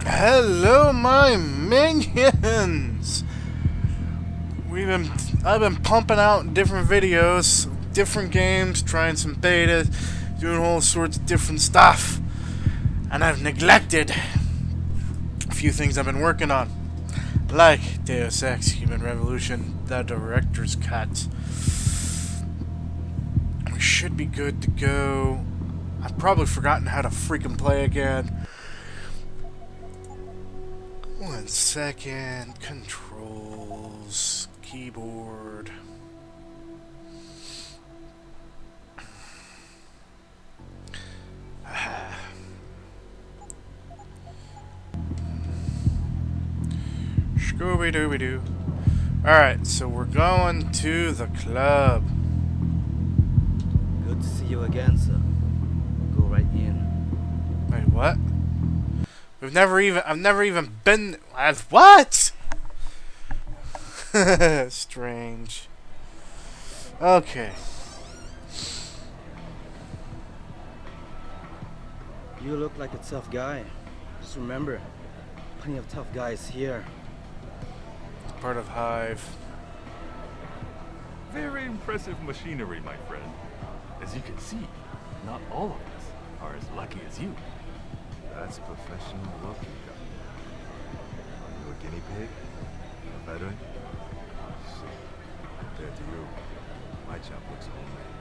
Hello, my minions! I've been pumping out different videos, different games, trying some betas, doing all sorts of different stuff, and I've neglected a few things I've been working on, like Deus Ex: Human Revolution, the director's cut. We should be good to go. I've probably forgotten how to freaking play again. 1 second. Controls. Keyboard. Scooby-Dooby-Doo. Alright, so we're going to the club. Good to see you again, sir. Go right in. Wait, what? I've never even been... What? Strange. Okay. You look like a tough guy. Just remember, plenty of tough guys here. Part of Hive. Very impressive machinery, my friend. As you can see, not all of us are as lucky as you. That's professional working. Are you a guinea pig? A veteran? See, compared to you, my job looks homemade.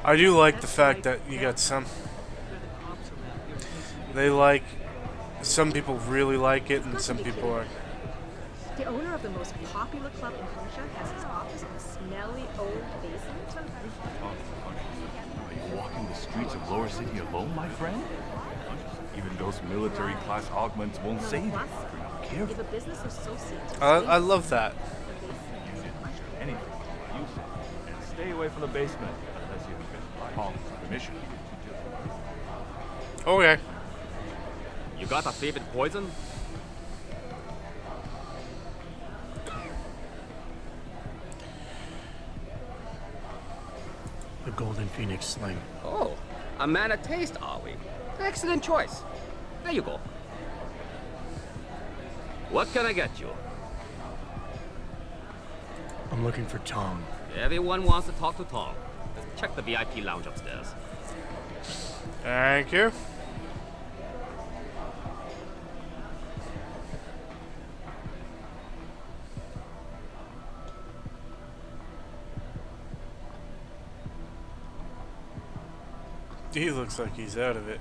I do like the fact that you got some... Some people really like it, and some people are... The owner of the most popular club in Hongsheng has his office in a smelly old basement. Are you walking the streets of Lower City alone, my friend? Even those military class augments won't save you if you're not careful. If a business associate... I love that. Use it for anything. Use it. And stay away from the basement unless you have Tong's permission. Okay. You got a favorite poison? The Golden Phoenix Sling. Oh, a man of taste, are we? Excellent choice. There you go. What can I get you? I'm looking for Tong. Everyone wants to talk to Tong. Let's check the VIP lounge upstairs. Thank you. He looks like he's out of it.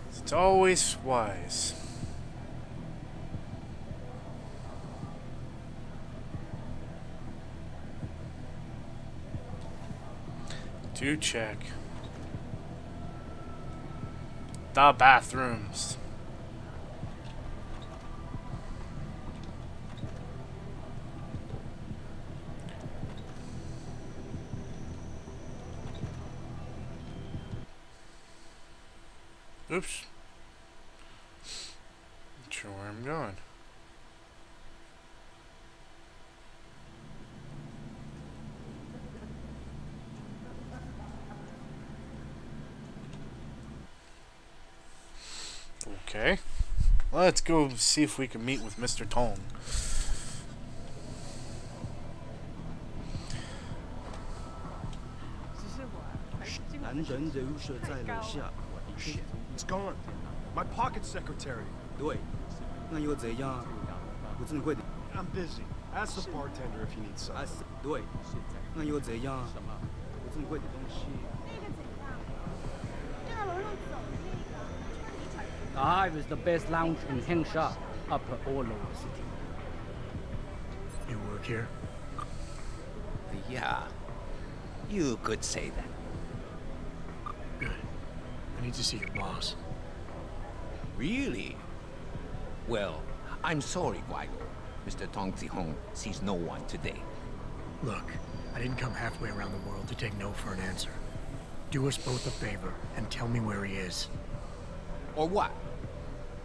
It's always wise. To check the bathrooms. Oops. Not sure where I'm going. Okay. Let's go see if we can meet with Mr. Tong. It's gone. My pocket secretary. 对，那又怎样？我真的会。I'm busy. Ask the bartender if he needs some. 对，那又怎样？我真的会点东西。The Hive is the best lounge in Hengsha, upper or lower city. You work here? Yeah, you could say that. Good. I need to see your boss. Really? Well, I'm sorry, Guido. Mr. Tong Zihong sees no one today. Look, I didn't come halfway around the world to take no for an answer. Do us both a favor and tell me where he is. Or what?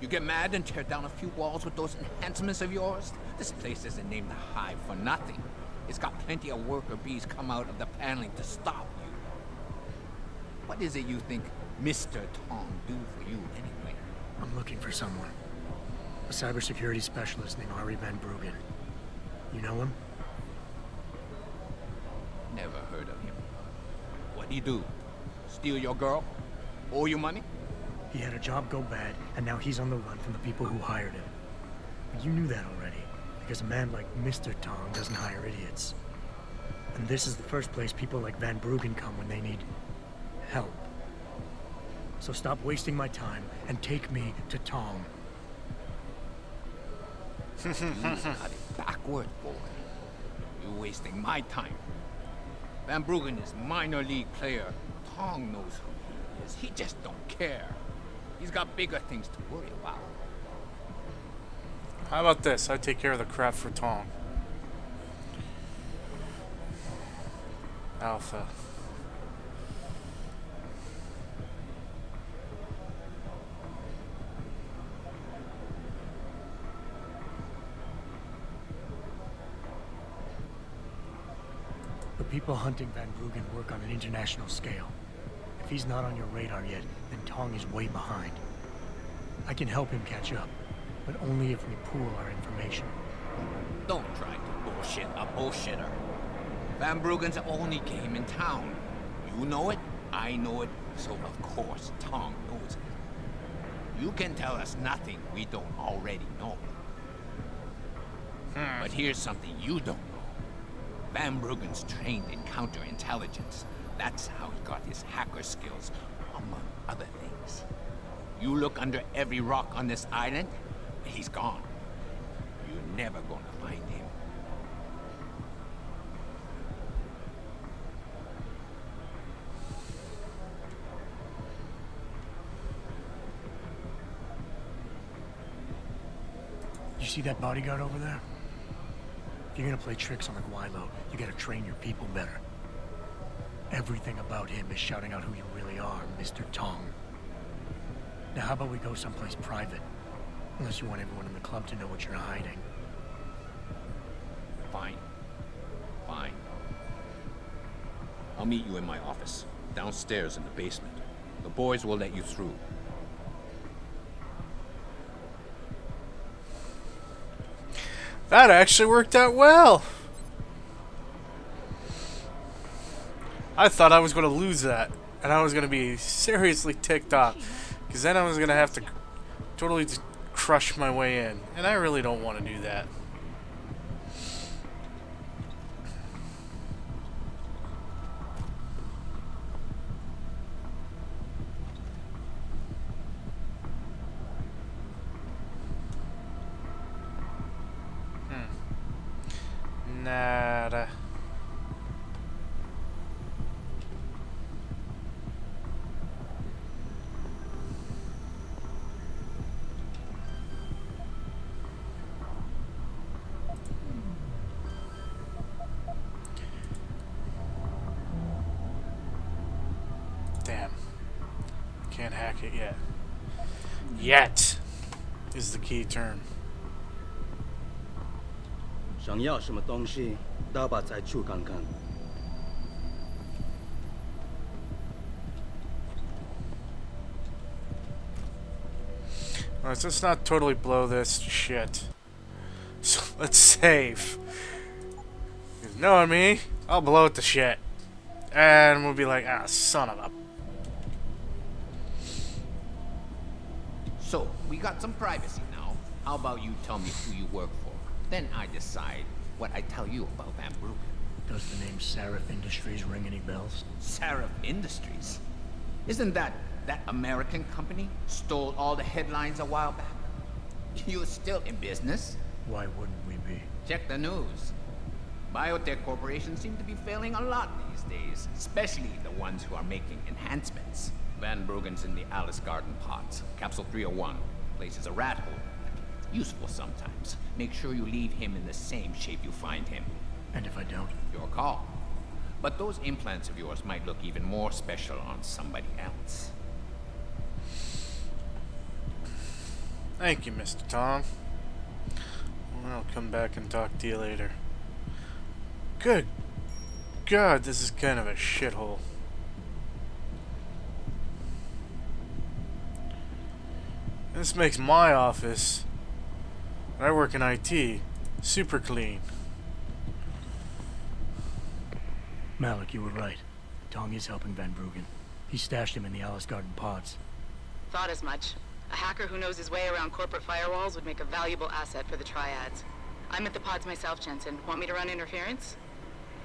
You get mad and tear down a few walls with those enhancements of yours? This place isn't named the Hive for nothing. It's got plenty of worker bees come out of the paneling to stop you. What is it you think Mr. Tong do for you anyway? I'm looking for someone. A cybersecurity specialist named Ari Van Bruggen. You know him? Never heard of him. What'd he do? Steal your girl? Owe you money? He had a job go bad, and now he's on the run from the people who hired him. But you knew that already, because a man like Mr. Tong doesn't hire idiots. And this is the first place people like Van Bruggen come when they need help. So stop wasting my time and take me to Tong. You got it backward, boy. You're wasting my time. Van Bruggen is minor league player. Tong knows who he is. He just don't care. He's got bigger things to worry about. How about this? I take care of the crap for Tong. Alpha. The people hunting Van Bruggen work on an international scale. If he's not on your radar yet, then Tong is way behind. I can help him catch up, but only if we pool our information. Don't try to bullshit a bullshitter. Van Bruggen's the only game in town. You know it, I know it, so of course Tong knows it. You can tell us nothing we don't already know. But here's something you don't know. Van Bruggen's trained in counterintelligence. That's how he got his hacker skills, among other things. You look under every rock on this island, he's gone. You're never gonna find him. You see that bodyguard over there? If you're gonna play tricks on the Guaylo, you gotta train your people better. Everything about him is shouting out who you really are, Mr. Tong. Now how about we go someplace private? Unless you want everyone in the club to know what you're hiding. Fine. Fine. I'll meet you in my office, downstairs in the basement. The boys will let you through. That actually worked out well. I thought I was going to lose that, and I was going to be seriously ticked off, because then I was going to have to totally just crush my way in, and I really don't want to do that. Nada. Damn. Can't hack it yet. Yet is the key term. 想要什么东西，大把再去看看。Let's not totally blow this shit. So let's save. 'Cause knowing me, I'll blow it to shit. And we'll be like, ah, son of a... So, we got some privacy now. How about you tell me who you work for? Then I decide what I tell you about Van Bruggen. Does the name Seraph Industries ring any bells? Seraph Industries? Isn't that American company stole all the headlines a while back? You're still in business? Why wouldn't we be? Check the news. Biotech corporations seem to be failing a lot these days, especially the ones who are making enhancements. Van Bruggen's in the Alice Garden pots. Capsule 301. Place is a rat hole. Useful sometimes. Make sure you leave him in the same shape you find him. And if I don't? Your call. But those implants of yours might look even more special on somebody else. Thank you, Mr. Tom. I'll come back and talk to you later. Good God, this is kind of a shithole. This makes my office, and I work in IT, super clean. Malik, you were right. Tong is helping Van Bruggen. He stashed him in the Alice Garden pods. Thought as much. A hacker who knows his way around corporate firewalls would make a valuable asset for the triads. I'm at the pods myself, Jensen. Want me to run interference?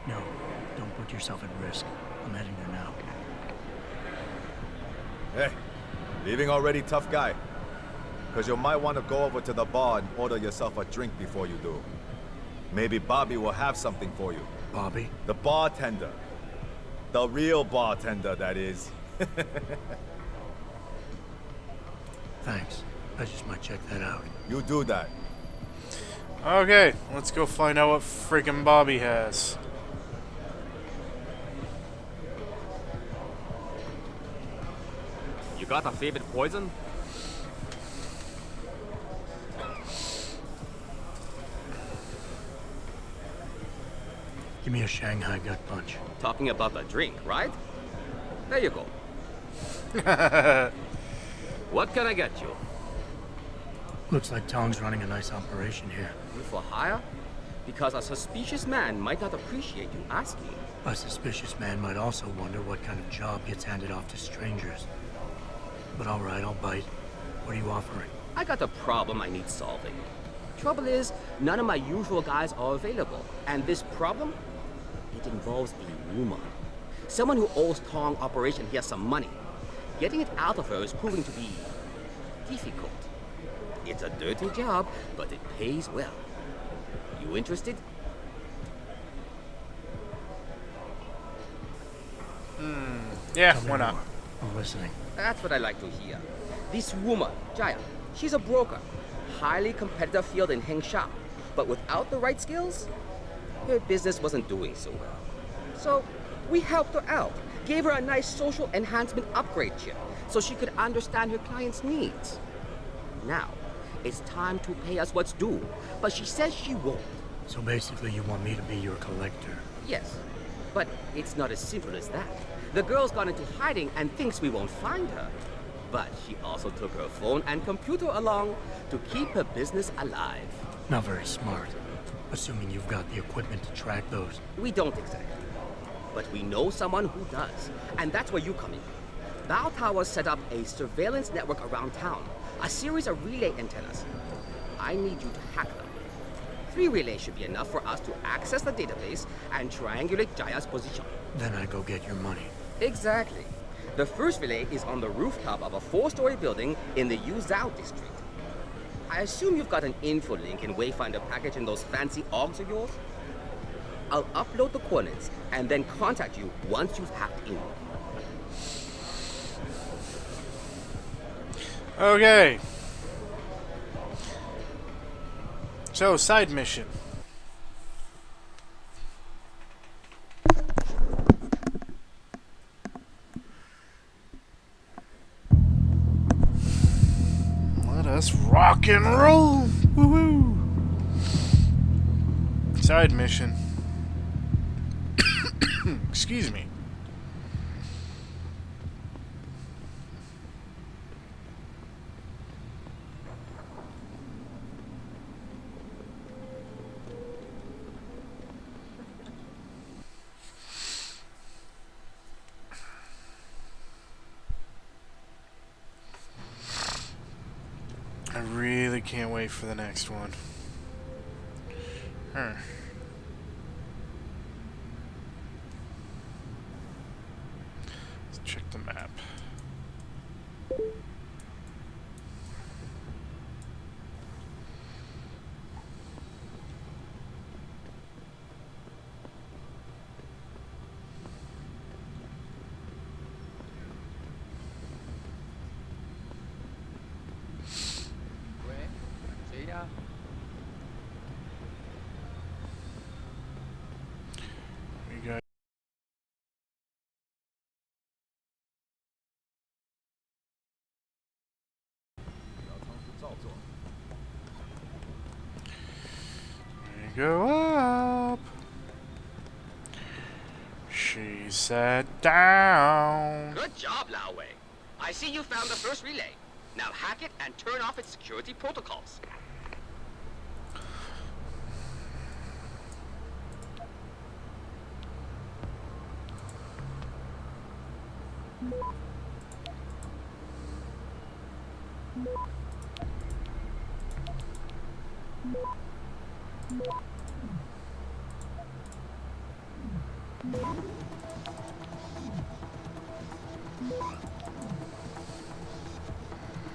No, don't put yourself at risk. I'm heading there now. Hey, leaving already, tough guy? Because you might want to go over to the bar and order yourself a drink before you do. Maybe Bobby will have something for you. Bobby? The bartender. The real bartender, that is. Thanks. I just might check that out. You do that. Okay, let's go find out what freaking Bobby has. You got a favorite poison? Give me a Shanghai gut punch. Talking about the drink, right? There you go. What can I get you? Looks like Tong's running a nice operation here. You for hire? Because a suspicious man might not appreciate you asking. A suspicious man might also wonder what kind of job gets handed off to strangers. But all right, I'll bite. What are you offering? I got a problem I need solving. Trouble is, none of my usual guys are available. And this problem? It involves a woman. Someone who owes Tong Operation here some money. Getting it out of her is proving to be difficult. It's a dirty job, but it pays well. You interested? Yeah, Tell me why not? more. I'm listening. That's what I like to hear. This woman, Jaya, she's a broker. Highly competitive field in Hengsha. But without the right skills, her business wasn't doing so well. So we helped her out. Gave her a nice social enhancement upgrade chip so she could understand her clients' needs. Now, it's time to pay us what's due, but she says she won't. So basically you want me to be your collector? Yes, but it's not as simple as that. The girl's gone into hiding and thinks we won't find her. But she also took her phone and computer along to keep her business alive. Not very smart. Assuming you've got the equipment to track those. We don't exactly. But we know someone who does. And that's where you come in. Bow Tower set up a surveillance network around town. A series of relay antennas. I need you to hack them. 3 relays should be enough for us to access the database and triangulate Jaya's position. Then I go get your money. Exactly. The first relay is on the rooftop of a 4-story building in the Yuzhou district. I assume you've got an info link and Wayfinder package in those fancy AUGs of yours? I'll upload the coordinates and then contact you once you've hacked in. Okay. So, side mission. Let us rock and roll. Woohoo! Side mission. Excuse me. I really can't wait for the next one. Let's check the map. We got there you go up. She sat down. Good job, Lao Wei. I see you found the first relay. Now hack it and turn off its security protocols.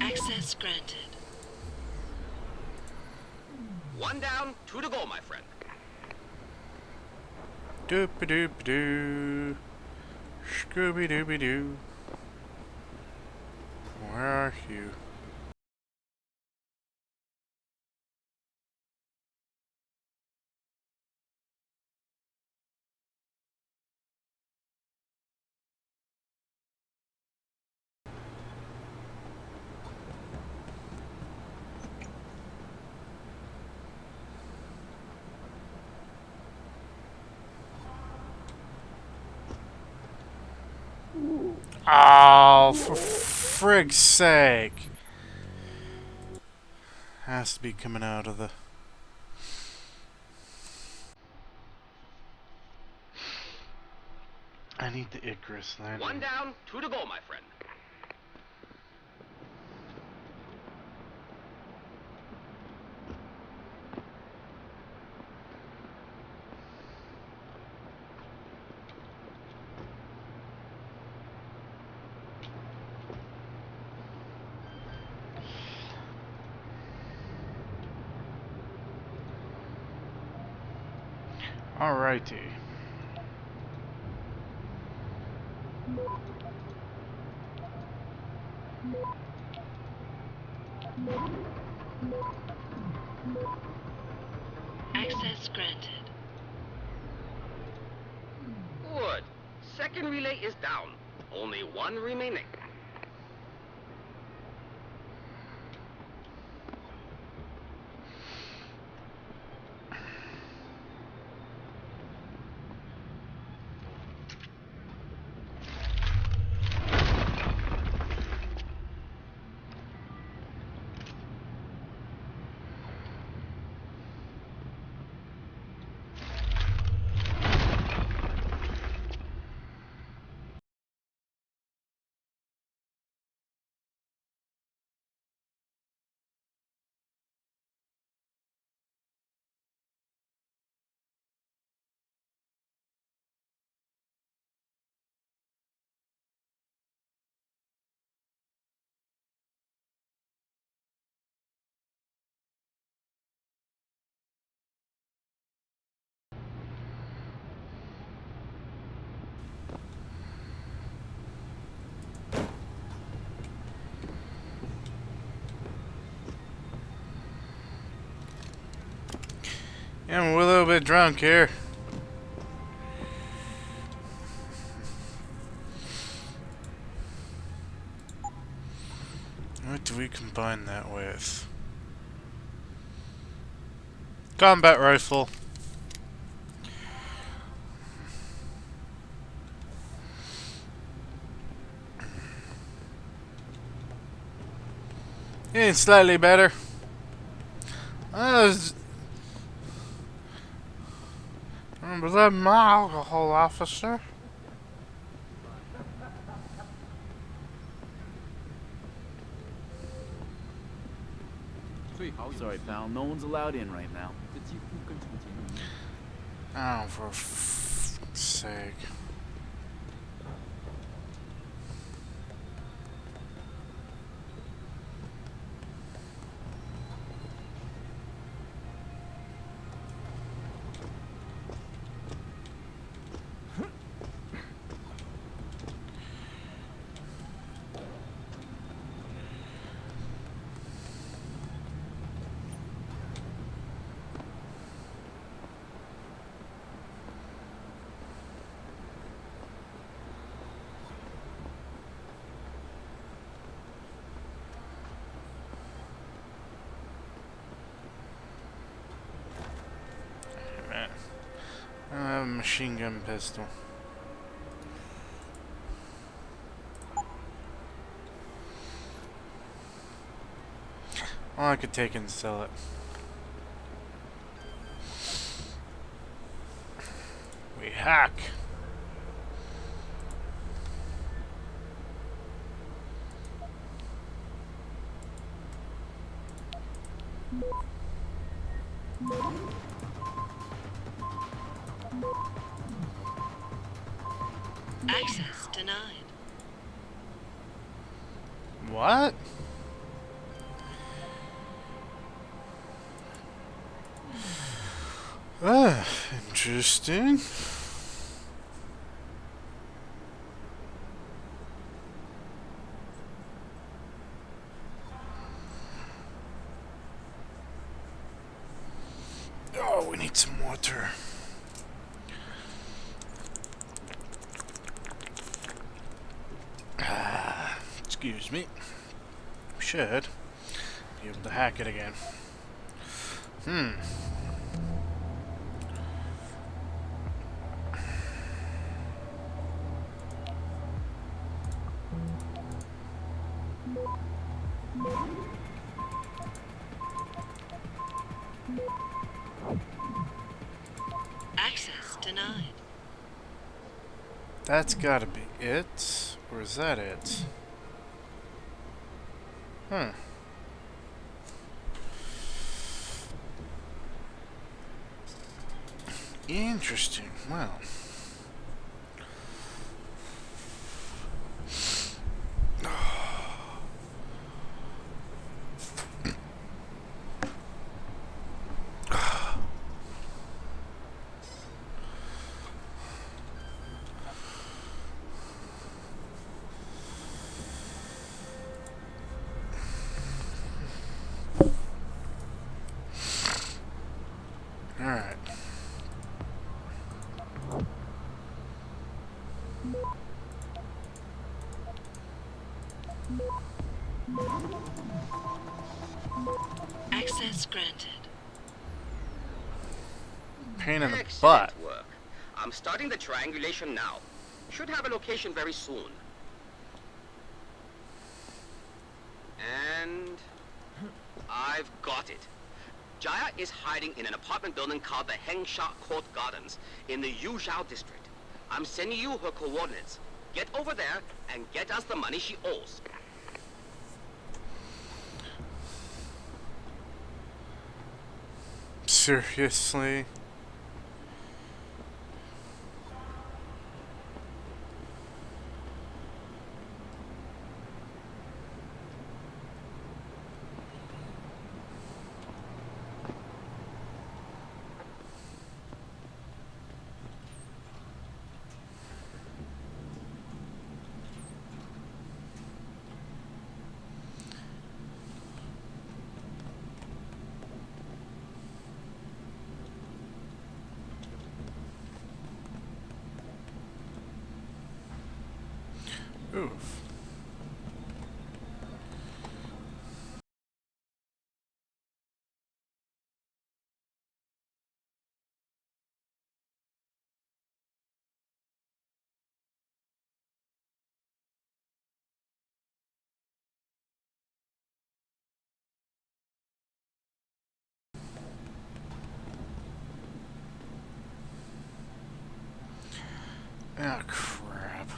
Access granted. One down, two to go, my friend. Doop-a-doop-a-doo. Scooby-dooby-doo. Where are you? Oh, for frig's sake. Has to be coming out of the... I need the Icarus landing. One down, two to go, my friend. Alrighty. Access granted. Good. Second relay is down. Only one remaining. Yeah, I'm a little bit drunk here. What do we combine that with? Combat rifle. Yeah, slightly better. Was that my alcohol, officer? Sorry, pal. No one's allowed in right now. Oh, for f***'s sake. I have a machine gun pistol. Oh, I could take it and sell it. We hack. Access denied. What? Ah, interesting. Oh, we need some water. Excuse me. We should be able to hack it again. Access denied. That's gotta be it. Or is that it? Interesting. Well. Alright. Access granted. Pain in the Excellent butt. work. I'm starting the triangulation now. Should have a location very soon. And I've got it. Jaya is hiding in an apartment building called the Hengsha Court Gardens in the Yuzhou district. I'm sending you her coordinates. Get over there and get us the money she owes. Seriously? Oof. Ah, crap.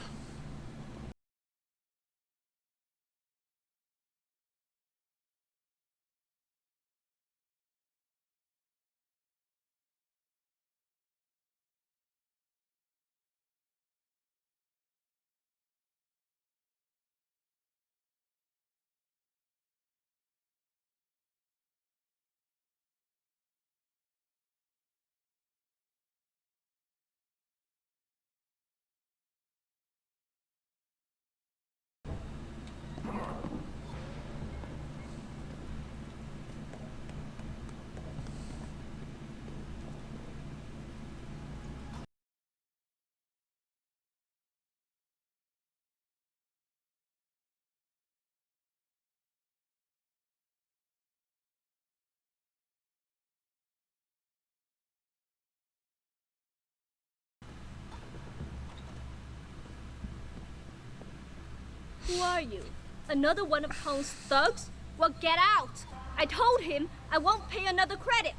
Who are you? Another one of Tong's thugs? Well, get out! I told him I won't pay another credit.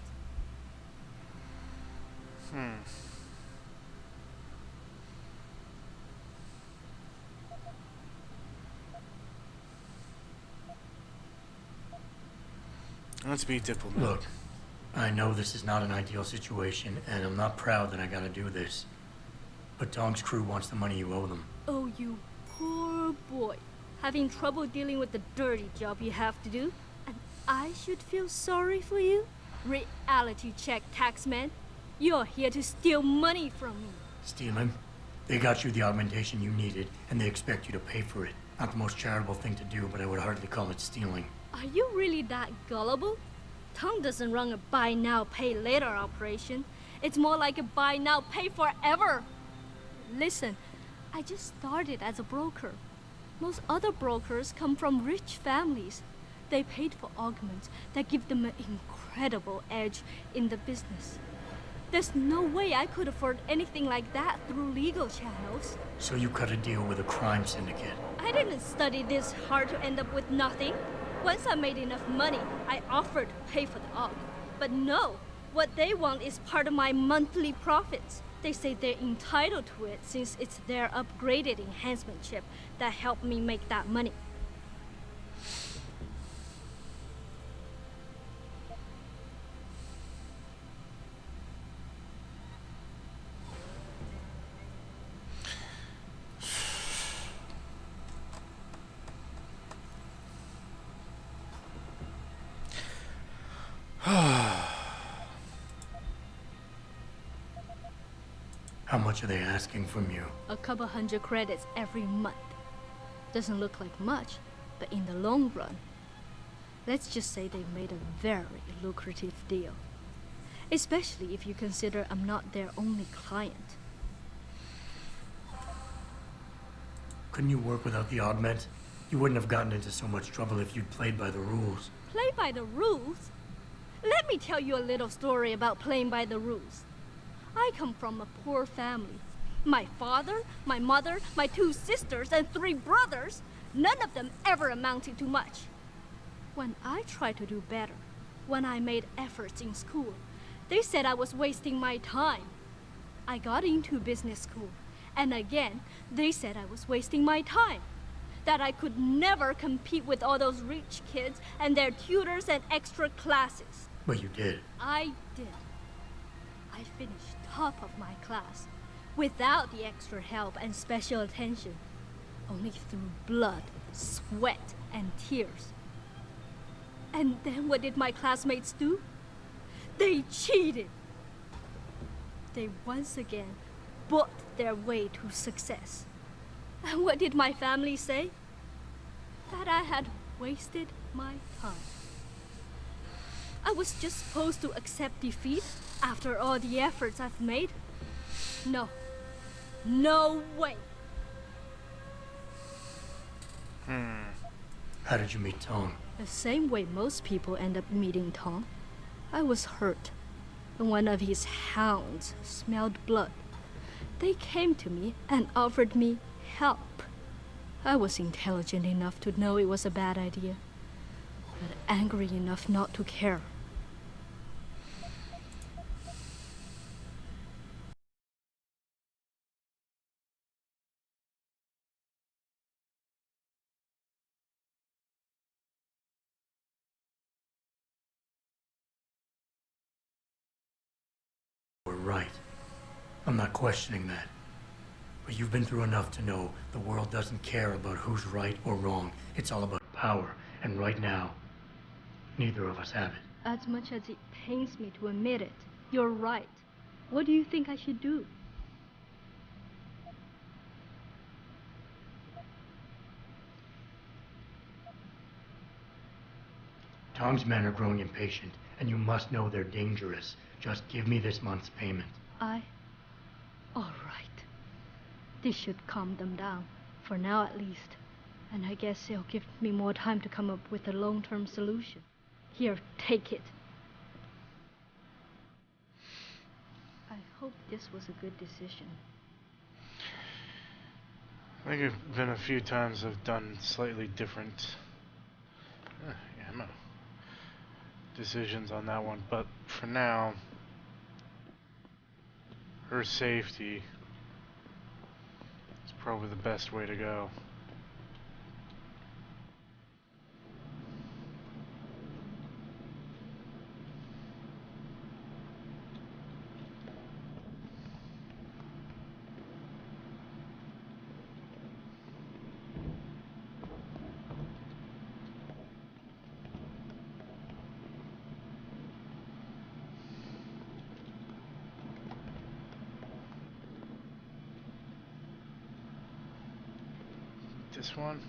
Let's be diplomatic. Look, I know this is not an ideal situation, and I'm not proud that I gotta do this. But Tong's crew wants the money you owe them. Oh, you poor boy. Having trouble dealing with the dirty job you have to do? And I should feel sorry for you? Reality check, taxman. You're here to steal money from me. Stealing? They got you the augmentation you needed, and they expect you to pay for it. Not the most charitable thing to do, but I would hardly call it stealing. Are you really that gullible? Tong doesn't run a buy now, pay later operation. It's more like a buy now, pay forever. Listen, I just started as a broker. Most other brokers come from rich families. They paid for augments that give them an incredible edge in the business. There's no way I could afford anything like that through legal channels. So you cut a deal with a crime syndicate. I didn't study this hard to end up with nothing. Once I made enough money, I offered to pay for the aug. But no, what they want is part of my monthly profits. They say they're entitled to it since it's their upgraded enhancement chip that helped me make that money. How much are they asking from you? A couple hundred credits every month. Doesn't look like much, but in the long run, let's just say they made a very lucrative deal. Especially if you consider I'm not their only client. Couldn't you work without the augment? You wouldn't have gotten into so much trouble if you'd played by the rules. Play by the rules? Let me tell you a little story about playing by the rules. I come from a poor family. My father, my mother, my 2 sisters, and 3 brothers, none of them ever amounted to much. When I tried to do better, when I made efforts in school, they said I was wasting my time. I got into business school, and again, they said I was wasting my time. That I could never compete with all those rich kids and their tutors and extra classes. But you did. I did. I finished top of my class, without the extra help and special attention, only through blood, sweat, and tears. And then what did my classmates do? They cheated. They once again bought their way to success. And what did my family say? That I had wasted my time. I was just supposed to accept defeat after all the efforts I've made? No. No way. How did you meet Tong? The same way most people end up meeting Tong. I was hurt. And one of his hounds smelled blood. They came to me and offered me help. I was intelligent enough to know it was a bad idea, but angry enough not to care. We're right. I'm not questioning that. But you've been through enough to know the world doesn't care about who's right or wrong. It's all about power. And right now, neither of us have it. As much as it pains me to admit it, you're right. What do you think I should do? Tong's men are growing impatient, and you must know they're dangerous. Just give me this month's payment. All right. This should calm them down, for now at least. And I guess it'll give me more time to come up with a long-term solution. Here, take it. I hope this was a good decision. I think there've been a few times I've done slightly different ammo. decisions on that one, but for now, her safety is probably the best way to go. This one?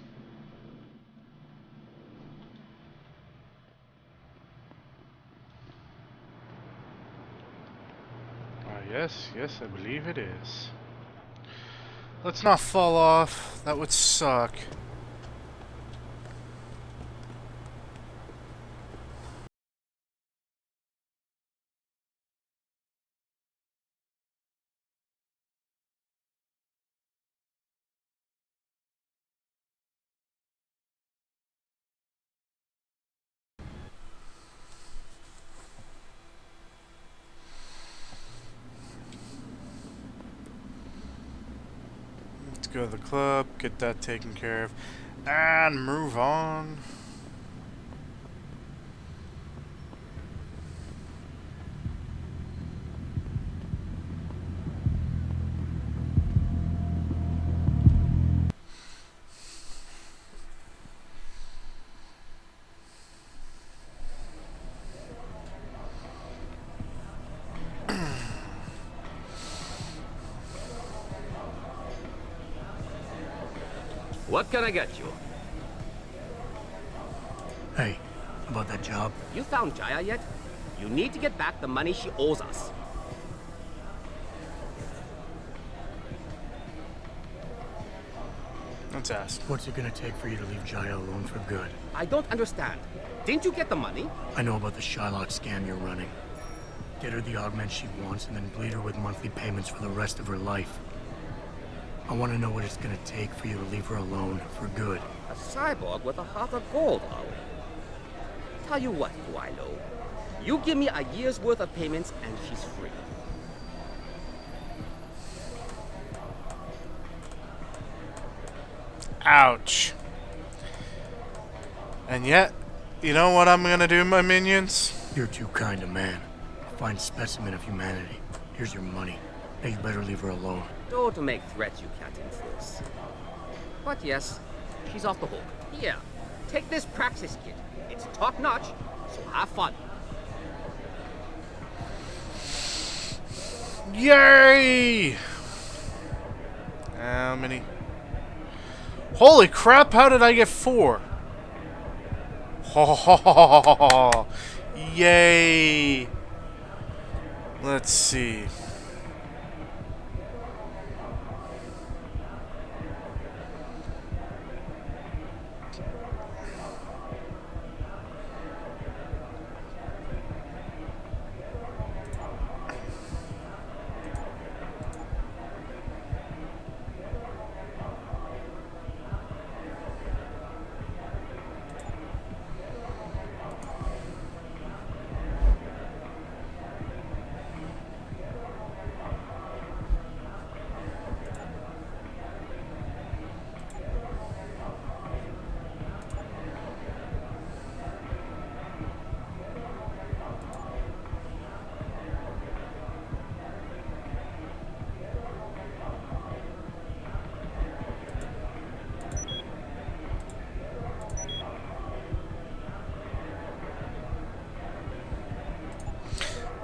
Yes, I believe it is. Let's not fall off. That would suck. Let's go to the club, get that taken care of, and move on. What can I get you? Hey, about that job? You found Jaya yet? You need to get back the money she owes us. Let's ask. What's it gonna take for you to leave Jaya alone for good? I don't understand. Didn't you get the money? I know about the Shylock scam you're running. Get her the augment she wants and then bleed her with monthly payments for the rest of her life. I want to know what it's gonna take for you to leave her alone for good. A cyborg with a heart of gold, are we? Tell you what, Guilo. You give me a year's worth of payments and she's free. Ouch. And yet, you know what I'm gonna do, my minions? You're too kind a man. A fine specimen of humanity. Here's your money. Now you better leave her alone. Don't make threats you can't enforce. But yes, she's off the hook. Here, take this praxis kit. It's top-notch, so have fun. Yay! How many? Holy crap, how did I get 4? Oh, yay! Let's see.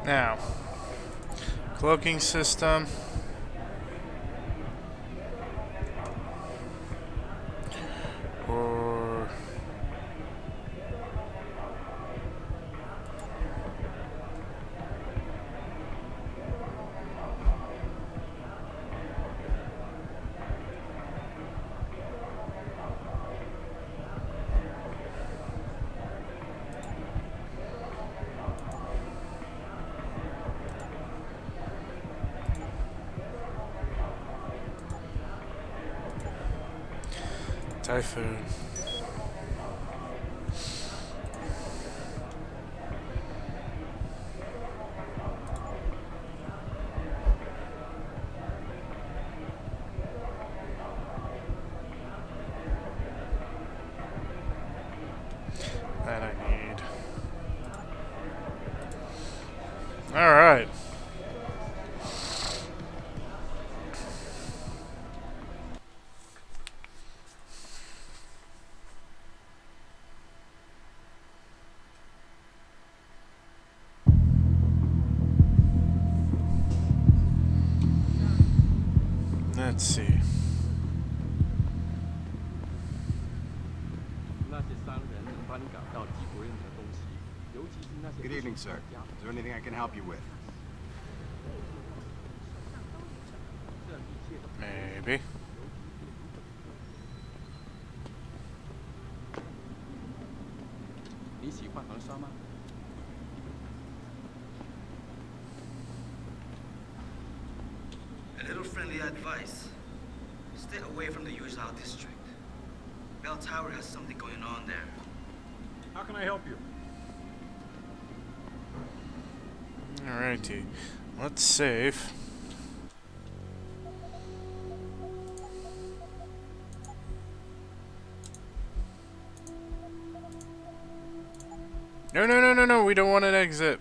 Now, cloaking system. Or Typhoon. Let's see. Good evening, sir. Is there anything I can help you with? Maybe. A little friendly advice. Stay away from the Yuzhao district. Bell Tower has something going on there. How can I help you? Alrighty. Let's save. No, we don't want an exit.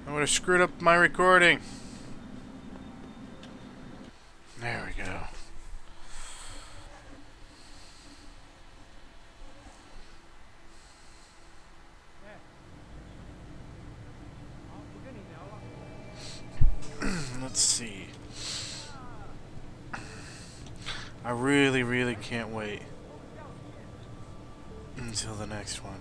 I would have screwed up my recording. There we go. Let's see. I really can't wait until the next one.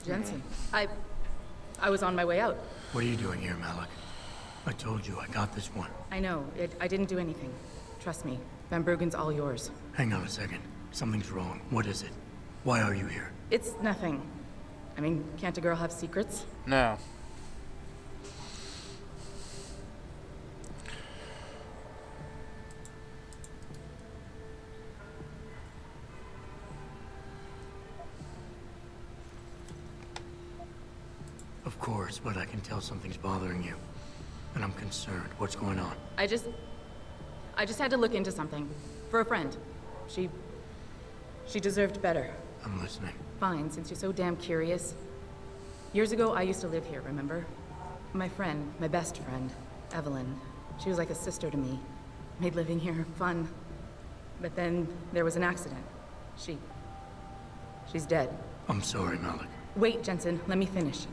Jensen, I was on my way out. What are you doing here, Malik? I told you I got this one. I know. I didn't do anything. Trust me. Van Bruggen's all yours. Hang on a second. Something's wrong. What is it? Why are you here? It's nothing. I mean, can't a girl have secrets? No. Of course, but I can tell something's bothering you. And I'm concerned. What's going on? I just had to look into something. For a friend. She deserved better. I'm listening. Fine, since you're so damn curious. Years ago, I used to live here, remember? My friend, my best friend, Evelyn. She was like a sister to me. Made living here fun. But then there was an accident. She's dead. I'm sorry, Malik. Wait, Jensen, let me finish.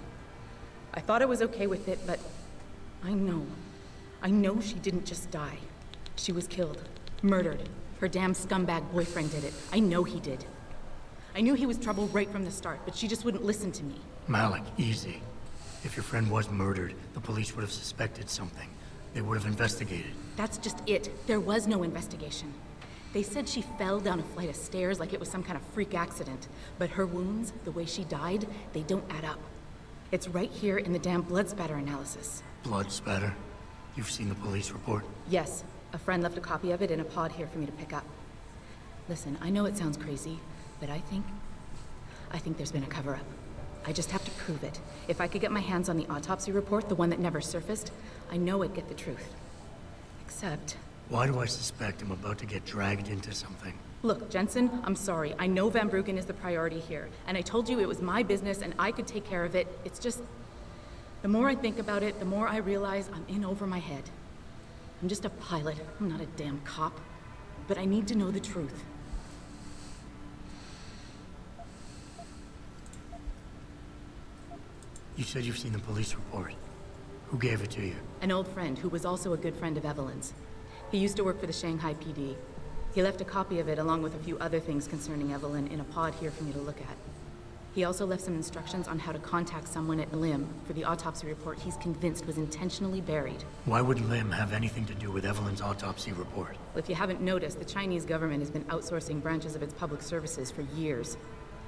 I thought I was okay with it, but I know she didn't just die. She was killed. Murdered. Her damn scumbag boyfriend did it. I know he did. I knew he was trouble right from the start, but she just wouldn't listen to me. Malik, easy. If your friend was murdered, the police would have suspected something. They would have investigated. That's just it. There was no investigation. They said she fell down a flight of stairs like it was some kind of freak accident. But her wounds, the way she died, they don't add up. It's right here in the damn blood spatter analysis. Blood spatter? You've seen the police report? Yes. A friend left a copy of it in a pod here for me to pick up. Listen, I know it sounds crazy, but I think there's been a cover-up. I just have to prove it. If I could get my hands on the autopsy report, the one that never surfaced, I know I'd get the truth. Except... Why do I suspect I'm about to get dragged into something? Look, Jensen, I'm sorry. I know Van Bruggen is the priority here, and I told you it was my business and I could take care of it. It's just... The more I think about it, the more I realize I'm in over my head. I'm just a pilot. I'm not a damn cop. But I need to know the truth. You said you've seen the police report. Who gave it to you? An old friend who was also a good friend of Evelyn's. He used to work for the Shanghai PD. He left a copy of it along with a few other things concerning Evelyn in a pod here for me to look at. He also left some instructions on how to contact someone at Lim for the autopsy report he's convinced was intentionally buried. Why would Lim have anything to do with Evelyn's autopsy report? Well, if you haven't noticed, the Chinese government has been outsourcing branches of its public services for years.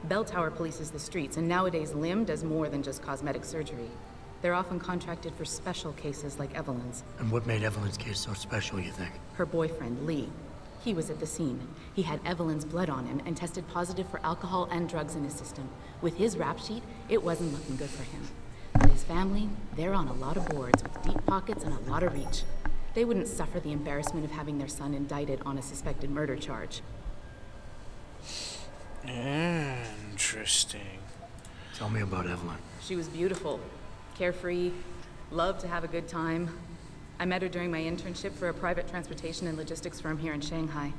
Bell Tower polices the streets, and nowadays Lim does more than just cosmetic surgery. They're often contracted for special cases like Evelyn's. And what made Evelyn's case so special, you think? Her boyfriend, Lee. He was at the scene. He had Evelyn's blood on him and tested positive for alcohol and drugs in his system. With his rap sheet, it wasn't looking good for him. But his family, they're on a lot of boards with deep pockets and a lot of reach. They wouldn't suffer the embarrassment of having their son indicted on a suspected murder charge. Yeah. Interesting. Tell me about Evelyn. She was beautiful, carefree, loved to have a good time. I met her during my internship for a private transportation and logistics firm here in Shanghai.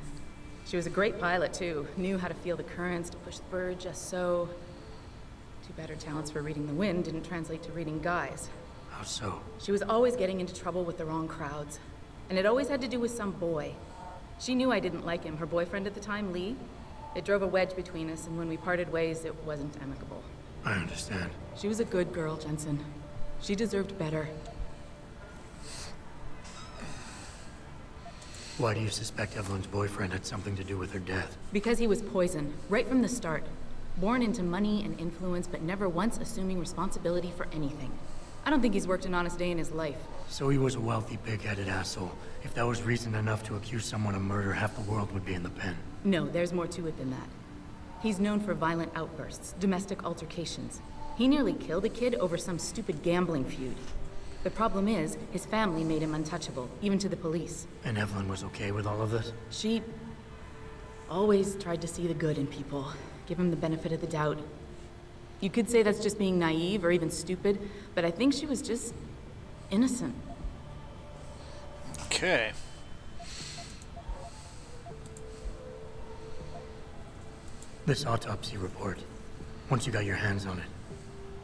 She was a great pilot, too. Knew how to feel the currents, to push the bird just so. Too bad her talents for reading the wind didn't translate to reading guys. How so? She was always getting into trouble with the wrong crowds. And it always had to do with some boy. She knew I didn't like him. Her boyfriend at the time, Lee. It drove a wedge between us, and when we parted ways, it wasn't amicable. I understand. She was a good girl, Jensen. She deserved better. Why do you suspect Evelyn's boyfriend had something to do with her death? Because he was poison, right from the start. Born into money and influence, but never once assuming responsibility for anything. I don't think he's worked an honest day in his life. So he was a wealthy, big-headed asshole. If that was reason enough to accuse someone of murder, half the world would be in the pen. No, there's more to it than that. He's known for violent outbursts, domestic altercations. He nearly killed a kid over some stupid gambling feud. The problem is, his family made him untouchable, even to the police. And Evelyn was okay with all of this? She always tried to see the good in people, give him the benefit of the doubt. You could say that's just being naive or even stupid, but I think she was just innocent. Okay. This autopsy report, once you got your hands on it,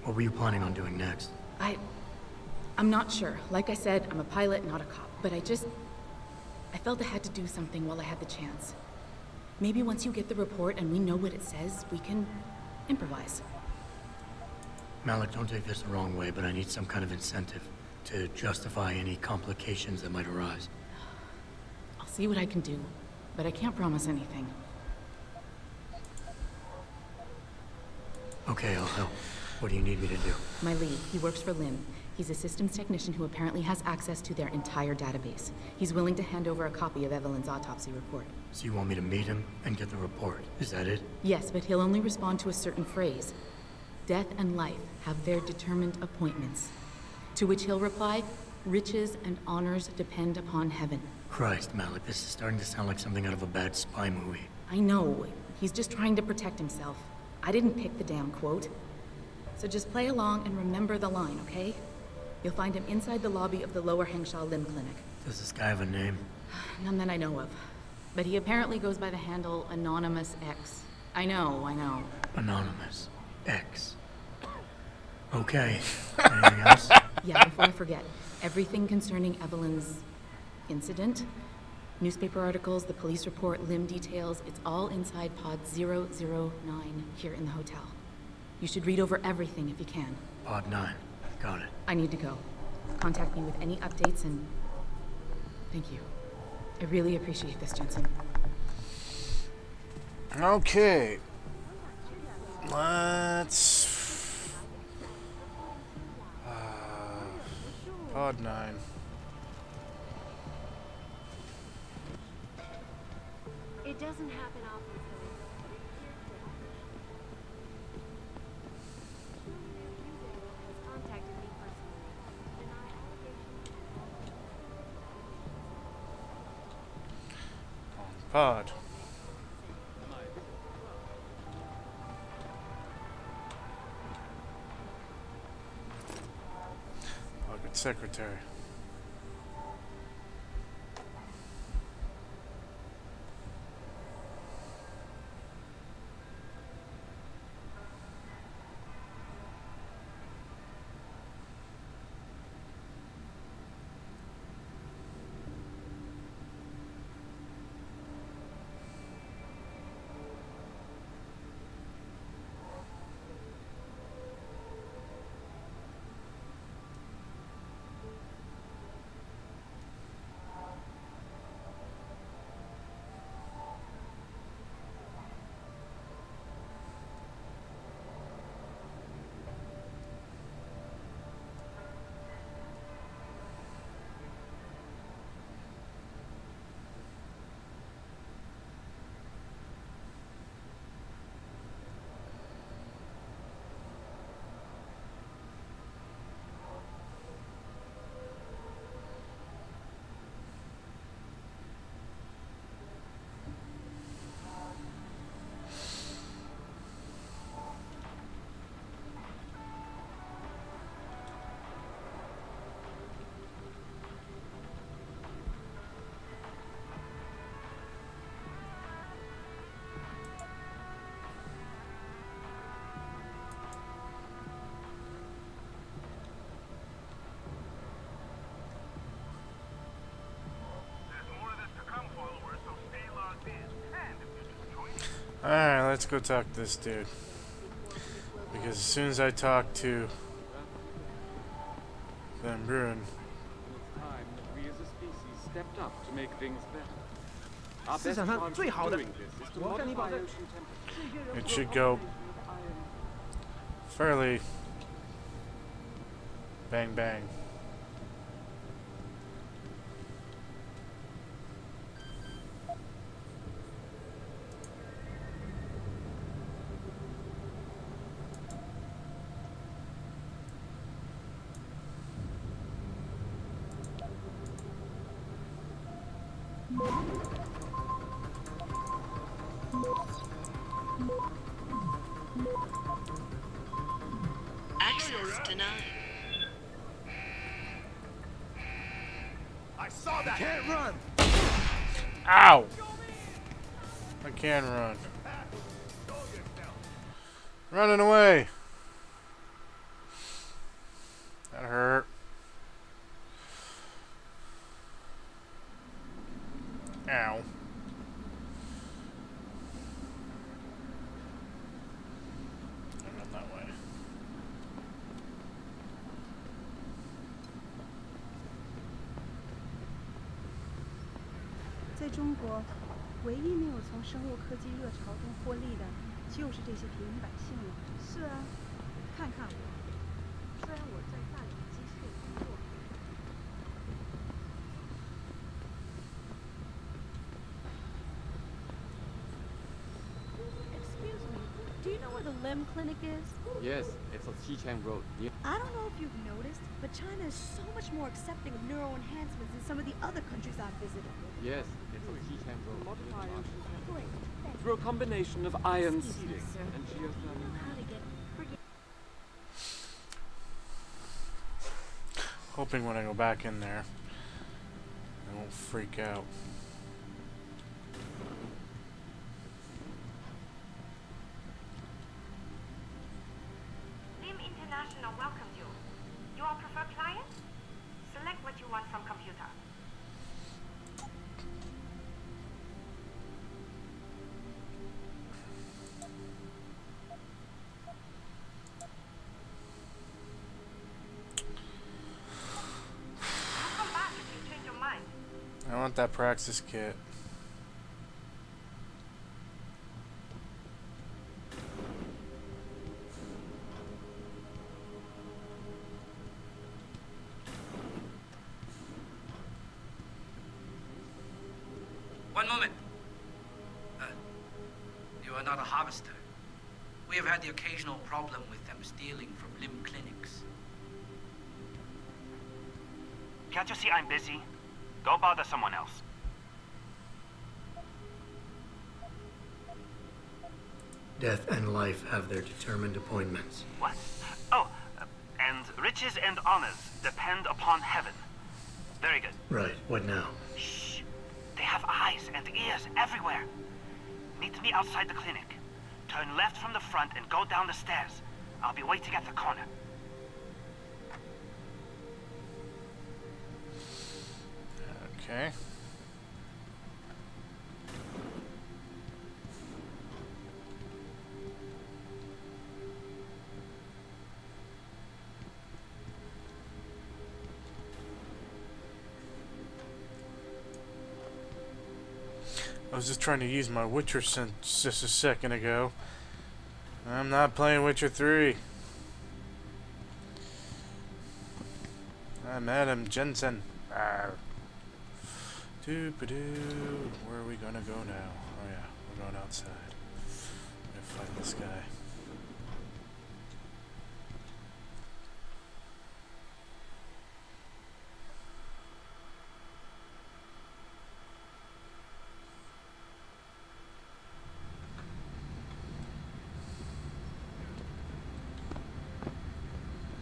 what were you planning on doing next? I'm not sure. Like I said, I'm a pilot, not a cop, but I felt I had to do something while I had the chance. Maybe once you get the report and we know what it says, we can improvise. Malik, don't take this the wrong way, but I need some kind of incentive to justify any complications that might arise. I'll see what I can do, but I can't promise anything. Okay, I'll help. What do you need me to do? My lead, he works for Lim. He's a systems technician who apparently has access to their entire database. He's willing to hand over a copy of Evelyn's autopsy report. So you want me to meet him and get the report? Is that it? Yes, but he'll only respond to a certain phrase. Death and life have their determined appointments. To which he'll reply, riches and honors depend upon heaven. Christ, Malik, this is starting to sound like something out of a bad spy movie. I know. He's just trying to protect himself. I didn't pick the damn quote. So just play along and remember the line, okay? You'll find him inside the lobby of the Lower Hengsha Lim Clinic. Does this guy have a name? None that I know of. But he apparently goes by the handle Anonymous X. I know. Anonymous X. Okay. Anything else? Yeah, before I forget, everything concerning Evelyn's incident, newspaper articles, the police report, Lim details, it's all inside pod 009 here in the hotel. You should read over everything if you can. Pod 9. Got it. I need to go. Contact me with any updates and thank you. I really appreciate this, Jensen. Okay. Let's... Pod 9. It doesn't happen often. Contacted me personally. Pod. Pocket secretary. Now let's go talk to this dude. Because as soon as I talk to Van Bruin, time that we as a species stepped up to make things better. Our 世 best 场上 chance 最 of 好的 doing this is to 我跟你 modify 保证 ocean temperature. it should go fairly bang bang. Access denied. I saw that. Can't run. Ow! I can run. Running away. That hurt. Ow. I run that way. 在中国，唯一没有从生物科技热潮中获利的，就是这些平民百姓了。是啊，看看我，虽然我在大连机械工作。Excuse me, do you know where the limb clinic is? Yes, it's on Xichang Road. I don't know if you've noticed, but China is so much more accepting of neural enhancements than some of the other countries I've visited. Yes, it's on Xichang Road. Great. Thanks. Through a combination of iron Excuse me, seeding sir. and I don't geothermal. know how to get friggin' Hoping when I go back in there, I won't freak out. Lim International welcomes you. You all prefer client? Select what you want from computer. You come back if you change your mind. I want that praxis kit. One moment. You are not a harvester. We have had the occasional problem with them stealing from limb clinics. Can't you see I'm busy? Go bother someone else. Death and life have their determined appointments. What? Oh, and riches and honors depend upon heaven. Very good. Right, what now? Shh. They have eyes and ears everywhere. Meet me outside the clinic. Turn left from the front and go down the stairs. I'll be waiting at the corner. Okay. I was just trying to use my Witcher sense just a second ago. I'm not playing Witcher 3. I'm Adam Jensen. Arr. Doo-ba-doo. Where are we gonna go now? Oh yeah, we're going outside. We're gonna fight this guy.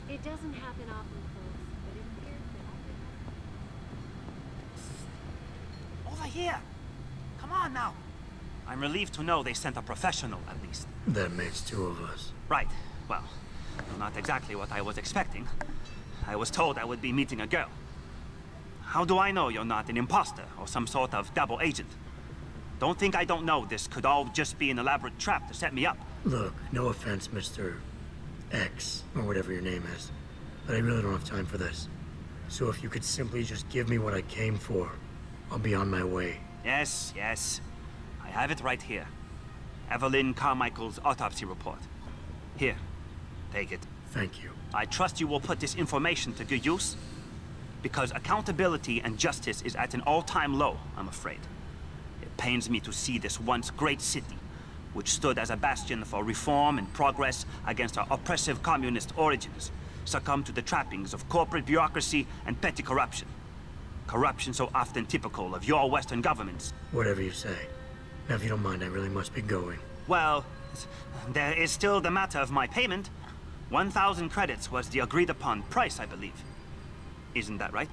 It doesn't happen often, folks, but it appears that Over here! Come on now! I'm relieved to know they sent a professional, at least. That makes two of us. Right. Well, not exactly what I was expecting. I was told I would be meeting a girl. How do I know you're not an imposter or some sort of double agent? Don't think I don't know this could all just be an elaborate trap to set me up. Look, no offense, Mr. X, or whatever your name is, but I really don't have time for this. So if you could simply just give me what I came for, I'll be on my way. Yes, yes. I have it right here. Evelyn Carmichael's autopsy report. Here, take it. Thank you. I trust you will put this information to good use, because accountability and justice is at an all-time low, I'm afraid. It pains me to see this once great city, which stood as a bastion for reform and progress against our oppressive communist origins, succumb to the trappings of corporate bureaucracy and petty corruption. Corruption so often typical of your Western governments. Whatever you say. Now, if you don't mind, I really must be going. Well, there is still the matter of my payment. 1,000 credits was the agreed-upon price, I believe. Isn't that right?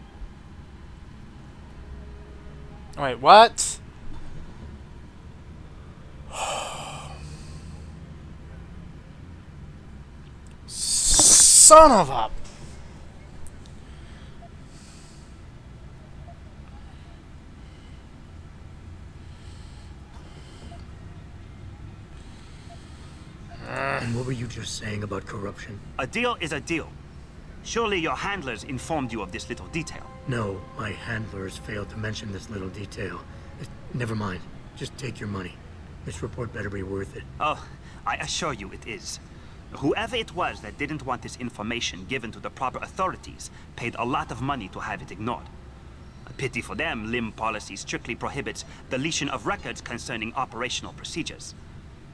Wait, what? Son of a... And what were you just saying about corruption? A deal is a deal. Surely your handlers informed you of this little detail. No, my handlers failed to mention this little detail. Never mind. Just take your money. This report better be worth it. Oh, I assure you it is. Whoever it was that didn't want this information given to the proper authorities paid a lot of money to have it ignored. A pity for them, LIM policy strictly prohibits deletion of records concerning operational procedures.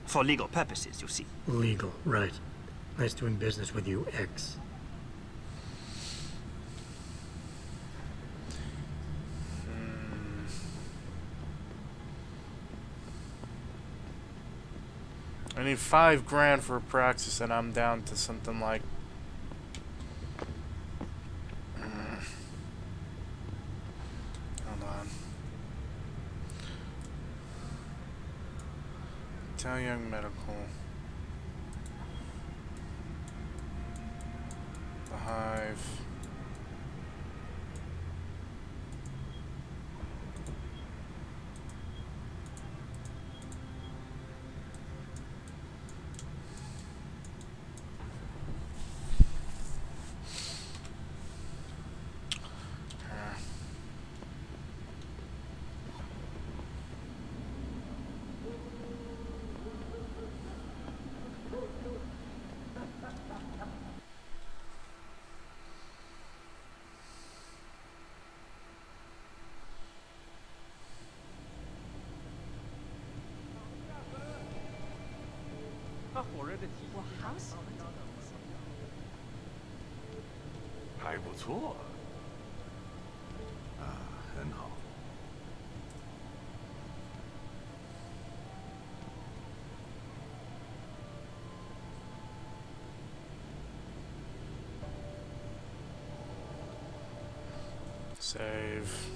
For legal purposes, you see. Legal, right. Nice doing business with you, X. I need $5 grand for a praxis, and I'm down to something like... Hold on. Tell Young Medical. The Hive. Save.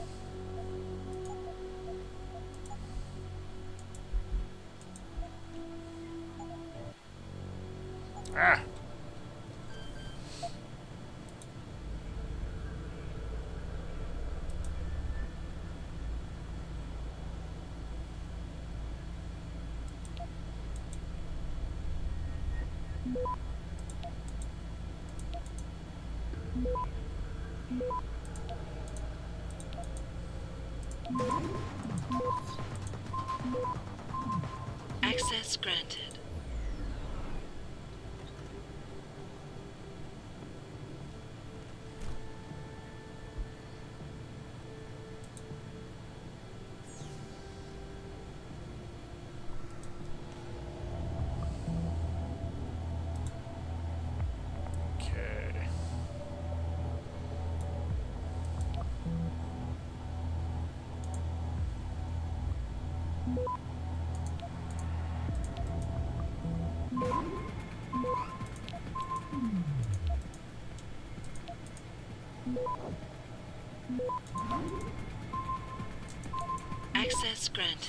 Ah. Access granted. Okay. Access granted.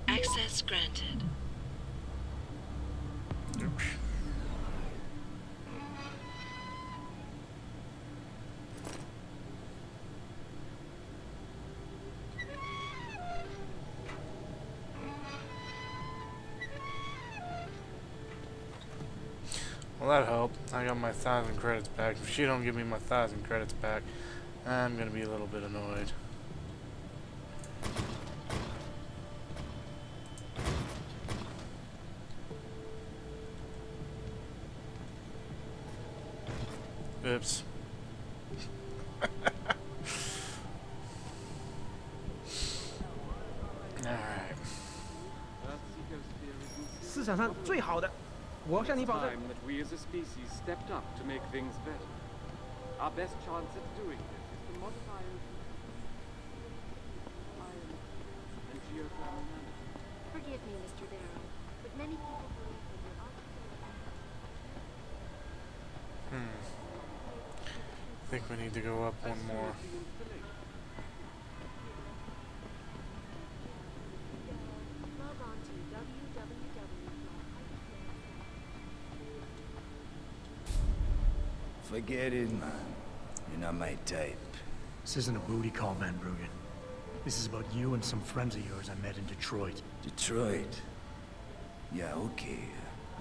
Access granted. Well, that helped. I got my 1,000 credits back. If she don't give me my 1,000 credits back, I'm gonna be a little bit annoyed. Oops. Alright. 市场上最好的，我向你保证。Time that we as a species stepped up to make things better. Our best chance at doing this is to modify and geothermal management. Forgive me, Mr. Darrow, but many people believe that your I think we need to go up one more. Forget it, man. You're not my type. This isn't a booty call, Van Bruggen. This is about you and some friends of yours I met in Detroit. Detroit? Yeah, okay.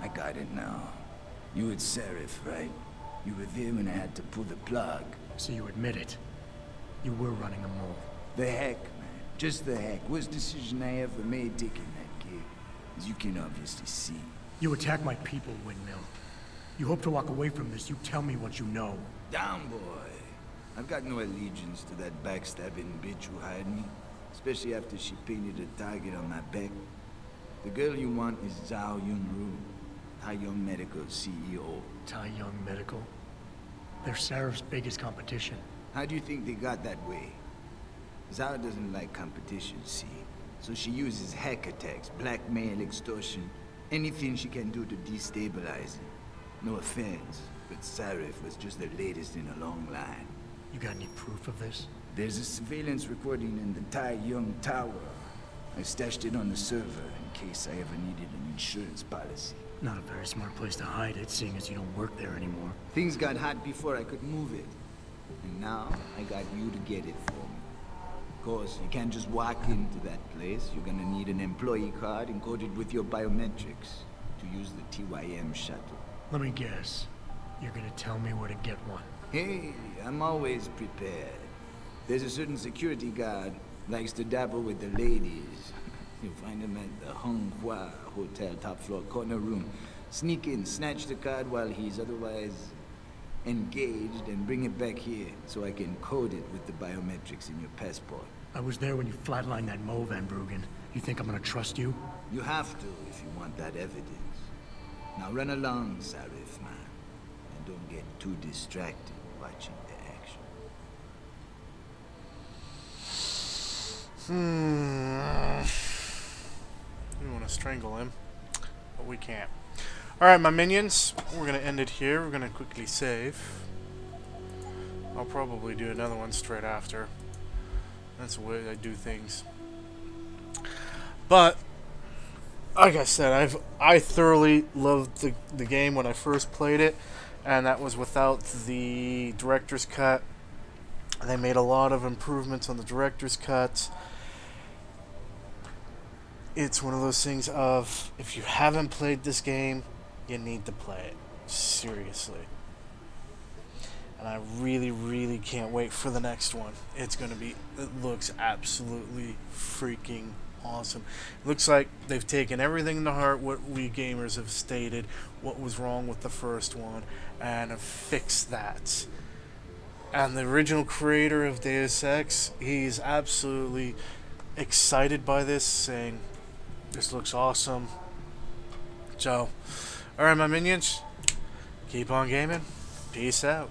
I got it now. You with Seraph, right? You were there when I had to pull the plug. So you admit it. You were running a mole. The heck, man. Just the heck. Worst decision I ever made taking that gig. As you can obviously see. You attack my people, Windmill. You hope to walk away from this. You tell me what you know. Down, boy. I've got no allegiance to that backstabbing bitch who hired me. Especially after she painted a target on my back. The girl you want is Zhao Yunru, Tai Young Medical CEO. Tai Young Medical? They're Seraph's biggest competition. How do you think they got that way? Zhao doesn't like competition, see? So she uses hack attacks, blackmail, extortion, anything she can do to destabilize him. No offense, but Seraph was just the latest in a long line. You got any proof of this? There's a surveillance recording in the Tai Young Tower. I stashed it on the server in case I ever needed an insurance policy. Not a very smart place to hide it, seeing as you don't work there anymore. Things got hot before I could move it. And now, I got you to get it for me. Of course, you can't just walk into that place. You're gonna need an employee card encoded with your biometrics to use the TYM shuttle. Let me guess. You're gonna tell me where to get one. Hey, I'm always prepared. There's a certain security guard likes to dabble with the ladies. You'll find him at the Hong Hua Hotel top floor corner room. Sneak in, snatch the card while he's otherwise engaged, and bring it back here so I can code it with the biometrics in your passport. I was there when you flatlined that Mo, Van Bruggen. You think I'm gonna trust you? You have to if you want that evidence. Now run along, Sarif, man. And don't get too distracted watching the action. We want to strangle him, but we can't. Alright, my minions, we're going to end it here. We're going to quickly save. I'll probably do another one straight after. That's the way I do things. But, like I said, I thoroughly loved the game when I first played it, and that was without the director's cut. They made a lot of improvements on the director's cut. It's one of those things of, if you haven't played this game, you need to play it. Seriously. And I really, really can't wait for the next one. It's going to be, it looks absolutely freaking awesome. It looks like they've taken everything to heart what we gamers have stated, what was wrong with the first one, and have fixed that. And the original creator of Deus Ex, he's absolutely excited by this, saying, this looks awesome. So, alright, my minions, keep on gaming. Peace out.